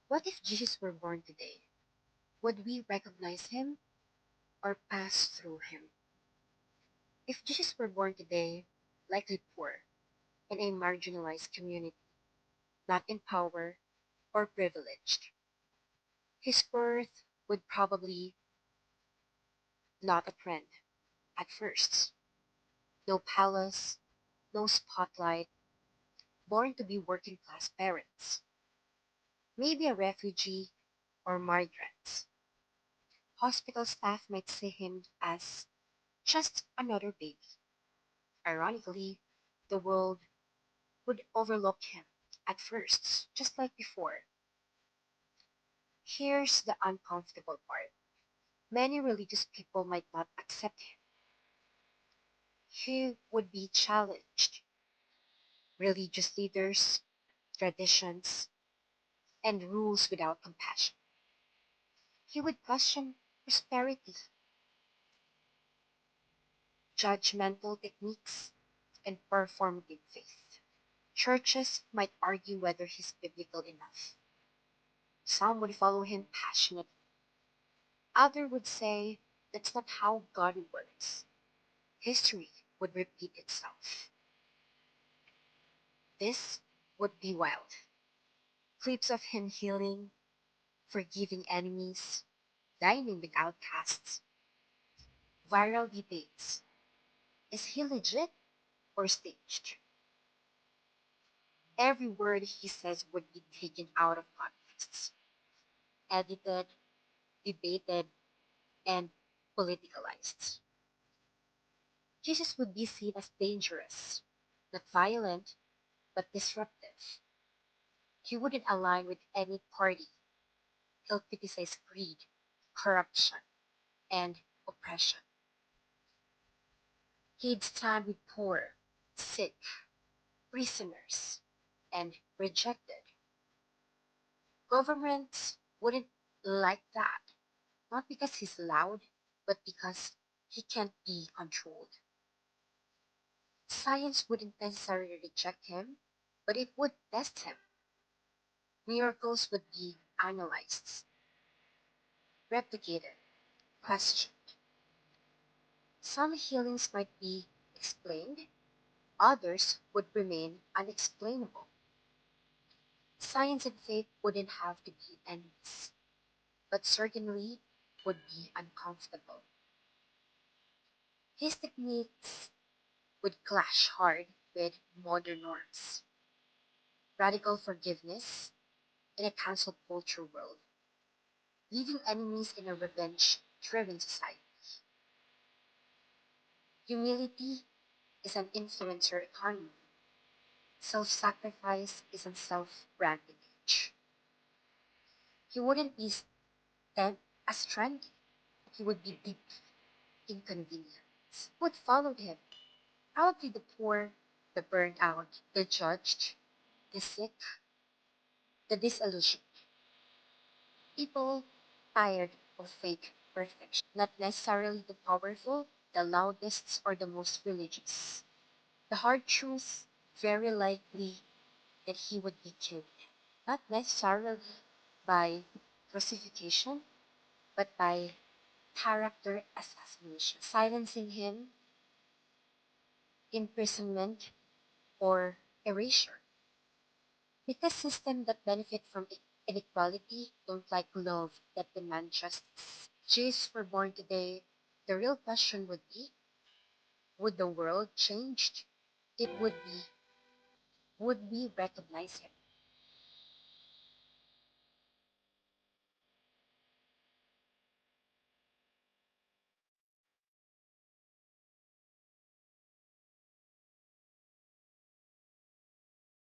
What if Jesus were born today? Would we recognize him or pass through him? If Jesus were born today, likely poor, in a marginalized community, not in power or privileged, his birth would probably not a trend at first. No palace, no spotlight, born to be working class parents, maybe a refugee or migrant. Hospital staff might see him as just another baby. Ironically, the world would overlook him at first, just like before. Here's the uncomfortable part. Many religious people might not accept him. He would be challenged. Religious leaders, traditions, and rules without compassion. He would question prosperity, judgmental techniques, and performative faith. Churches might argue whether he's biblical enough. Some would follow him passionately. Others would say that's not how God works. History would repeat itself. This would be wild. Clips of him healing, forgiving enemies, dining with outcasts, viral debates. Is he legit or staged? Every word he says would be taken out of context, edited, debated, and politicalized. Jesus would be seen as dangerous, not violent, but disruptive. He wouldn't align with any party. He'll criticize greed, corruption, and oppression. He'd stand with poor, sick, prisoners, and rejected. Governments wouldn't like that, not because he's loud, but because he can't be controlled. Science wouldn't necessarily reject him, but it would test him. Miracles would be analyzed, replicated, questioned. Some healings might be explained, others would remain unexplainable. Science and faith wouldn't have to be enemies, but certainly would be uncomfortable. His techniques would clash hard with modern norms, radical forgiveness in a cancel culture world, leaving enemies in a revenge driven society. Humility is an influencer economy. Self sacrifice is a self branding age. He wouldn't be as trendy, he would be deep inconvenience. What followed him? Probably the poor, the burned out, the judged, the sick, the disillusioned. People tired of fake perfection. Not necessarily the powerful, the loudest, or the most religious. The hard truth, very likely that he would be killed. Not necessarily by crucifixion, but by character assassination. Silencing him, imprisonment, or erasure. Because systems that benefit from inequality don't like love that demand justice. Jesus were born today, the real question would be, would the world change? It would be, would we recognize him?